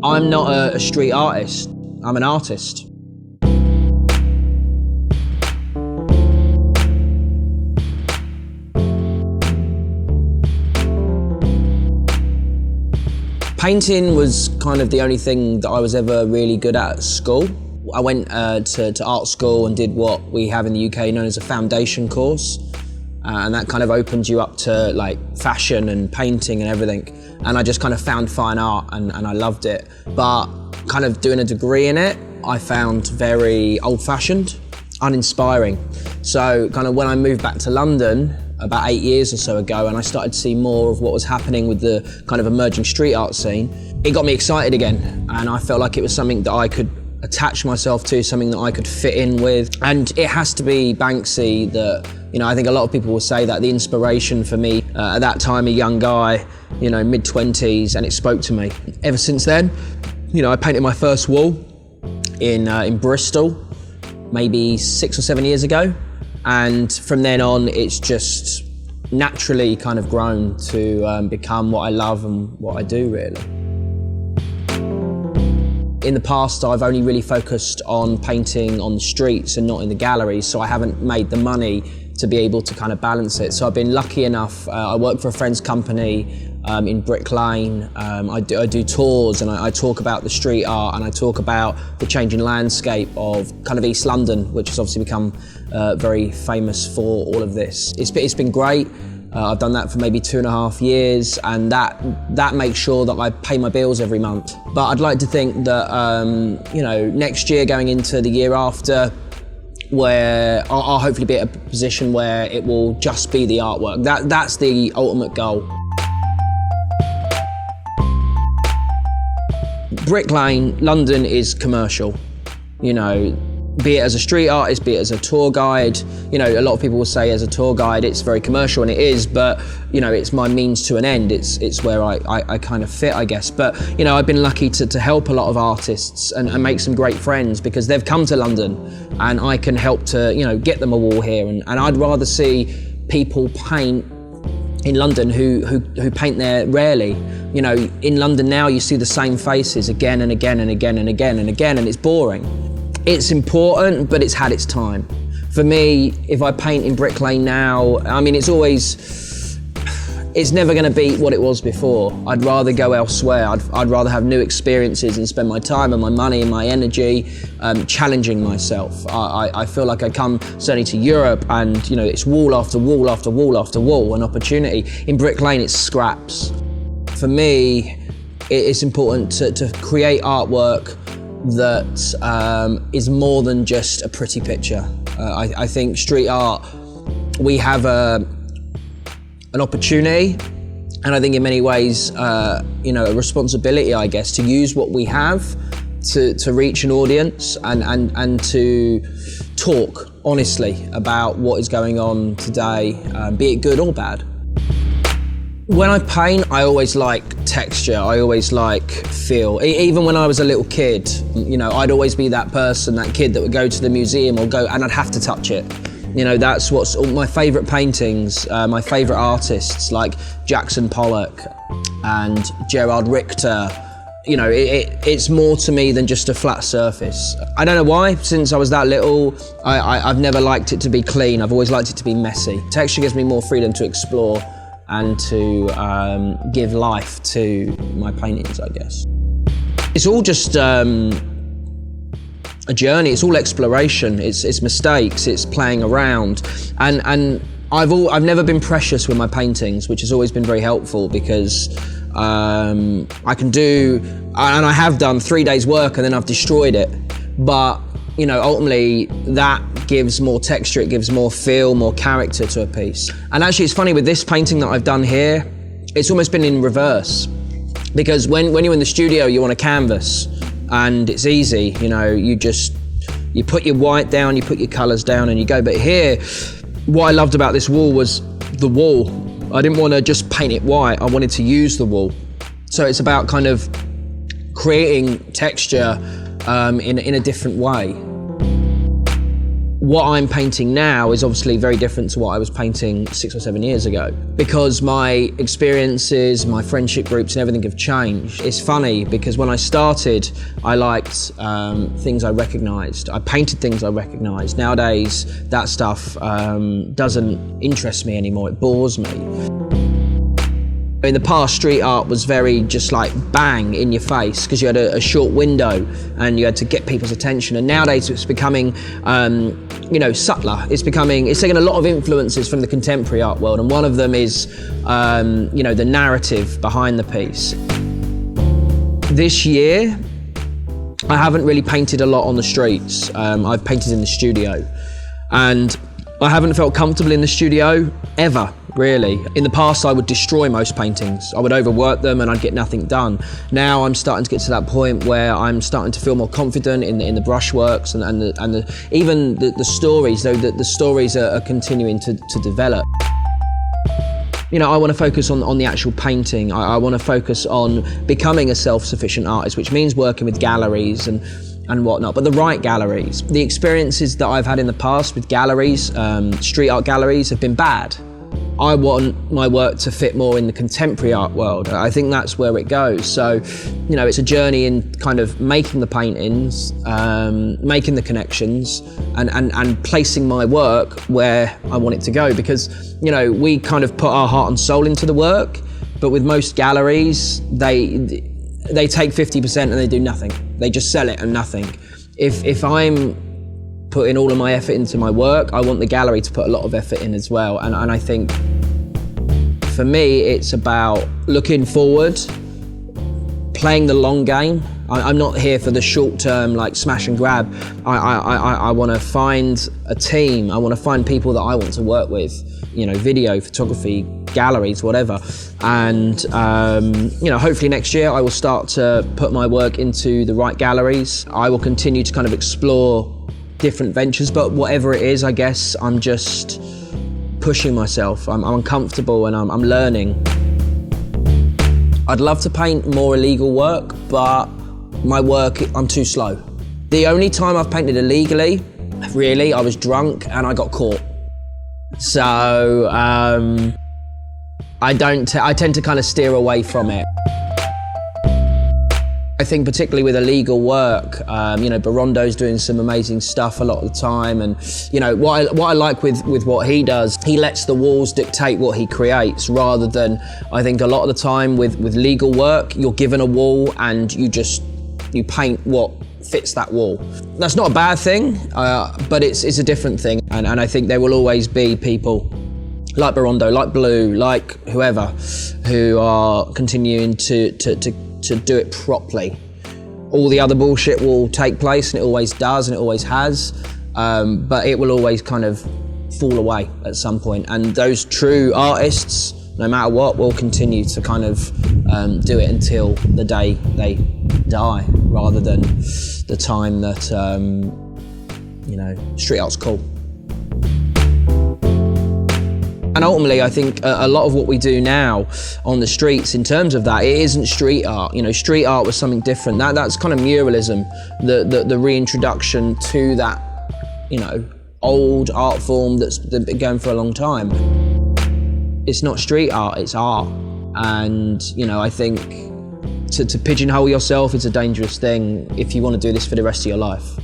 I'm not a street artist, I'm an artist. Painting was kind of the only thing that I was ever really good at school. I went to art school and did what we have in the UK known as a foundation course. And that kind of opens you up to like fashion and painting and everything. And I just kind of found fine art and I loved it. But kind of doing a degree in it, I found very old-fashioned, uninspiring. So kind of when I moved back to London about 8 years or so ago and I started to see more of what was happening with the kind of emerging street art scene, it got me excited again. And I felt like it was something that I could attach myself to, something that I could fit in with. And it has to be Banksy that, you know, I think a lot of people will say that the inspiration for me at that time, a young guy, you know, mid-20s, and it spoke to me. Ever since then, you know, I painted my first wall in Bristol, maybe 6 or 7 years ago. And from then on, it's just naturally kind of grown to become what I love and what I do, really. In the past, I've only really focused on painting on the streets and not in the galleries, so I haven't made the money to be able to kind of balance it. So I've been lucky enough, I work for a friend's company in Brick Lane. I do tours and I talk about the street art and I talk about the changing landscape of kind of East London, which has obviously become very famous for all of this. It's been great. I've done that for maybe 2.5 years, and that makes sure that I pay my bills every month. But I'd like to think that you know, next year going into the year after, where I'll hopefully be at a position where it will just be the artwork. That's the ultimate goal. Brick Lane, London is commercial, you know, be it as a street artist, be it as a tour guide. You know, a lot of people will say as a tour guide it's very commercial, and it is, but you know, it's my means to an end. It's where I kind of fit, I guess. But you know, I've been lucky to help a lot of artists and make some great friends because they've come to London and I can help to, you know, get them a wall here. And I'd rather see people paint in London who paint there rarely. You know, in London now you see the same faces again and again and again and again and again, and it's boring. It's important, but it's had its time. For me, if I paint in Brick Lane now, I mean, it's never gonna beat what it was before. I'd rather go elsewhere. I'd rather have new experiences and spend my time and my money and my energy challenging myself. I feel like I come certainly to Europe and, you know, it's wall after wall after wall after wall, an opportunity. In Brick Lane, it's scraps. For me, it's important to create artwork that is more than just a pretty picture. I think street art, we have an opportunity, and I think in many ways, you know, a responsibility, I guess, to use what we have to reach an audience and to talk honestly about what is going on today, be it good or bad. When I paint, I always like texture, I always like feel. Even when I was a little kid, you know, I'd always be that person, that kid that would go to the museum or go, and I'd have to touch it. You know, that's what's all my favourite paintings, my favourite artists like Jackson Pollock and Gerard Richter. You know, it's more to me than just a flat surface. I don't know why, since I was that little, I've never liked it to be clean, I've always liked it to be messy. Texture gives me more freedom to explore and to give life to my paintings, I guess. It's all just a journey, it's all exploration, it's mistakes, it's playing around. And I've never been precious with my paintings, which has always been very helpful because I can do, and I have done 3 days work and then I've destroyed it. But you know, ultimately that gives more texture, it gives more feel, more character to a piece. And actually it's funny with this painting that I've done here, it's almost been in reverse. Because when you're in the studio, you're on a canvas and it's easy, you know, you put your white down, you put your colors down and you go. But here, what I loved about this wall was the wall. I didn't want to just paint it white, I wanted to use the wall. So it's about kind of creating texture in a different way. What I'm painting now is obviously very different to what I was painting 6 or 7 years ago. Because my experiences, my friendship groups and everything have changed. It's funny because when I started, I liked things I recognised. I painted things I recognised. Nowadays, that stuff doesn't interest me anymore, it bores me. In the past, street art was very just like bang in your face because you had a short window and you had to get people's attention. And nowadays it's becoming, subtler. It's taking a lot of influences from the contemporary art world. And one of them is, the narrative behind the piece. This year, I haven't really painted a lot on the streets. I've painted in the studio. And I haven't felt comfortable in the studio ever, really. In the past, I would destroy most paintings. I would overwork them and I'd get nothing done. Now I'm starting to get to that point where I'm starting to feel more confident in the brushworks and even the stories, though the stories are continuing to develop. I want to focus on the actual painting. I want to focus on becoming a self-sufficient artist, which means working with galleries and whatnot, but the right galleries. The experiences that I've had in the past with galleries, street art galleries, have been bad. I want my work to fit more in the contemporary art world. I think that's where it goes. So, it's a journey in kind of making the paintings, making the connections, and placing my work where I want it to go. Because, we kind of put our heart and soul into the work, but with most galleries, they take 50% and they do nothing. They just sell it and nothing. If I'm putting all of my effort into my work, I want the gallery to put a lot of effort in as well. And I think for me, it's about looking forward, playing the long game. I'm not here for the short term, like smash and grab. I want to find a team. I want to find people that I want to work with, video, photography, galleries, whatever. And, hopefully next year I will start to put my work into the right galleries. I will continue to kind of explore different ventures, but whatever it is, I guess I'm just pushing myself. I'm uncomfortable and I'm learning. I'd love to paint more illegal work, but my work, I'm too slow. The only time I've painted illegally, really, I was drunk and I got caught. So I tend to kind of steer away from it. I think particularly with illegal work, Barondo's doing some amazing stuff a lot of the time, and what I like with what he does, he lets the walls dictate what he creates, rather than, I think a lot of the time with legal work, you're given a wall and you paint what fits that wall. That's not a bad thing, but it's a different thing, and I think there will always be people like Barondo, like Blue, like whoever, who are continuing to do it properly. All the other bullshit will take place, and it always does, and it always has, but it will always kind of fall away at some point. And those true artists, no matter what, will continue to kind of do it until the day they die, rather than the time that, street art's cool. And ultimately, I think a lot of what we do now on the streets, in terms of that, it isn't street art. Street art was something different. That's kind of muralism, the reintroduction to that, old art form that's been going for a long time. It's not street art, it's art. And, I think to pigeonhole yourself is a dangerous thing if you want to do this for the rest of your life.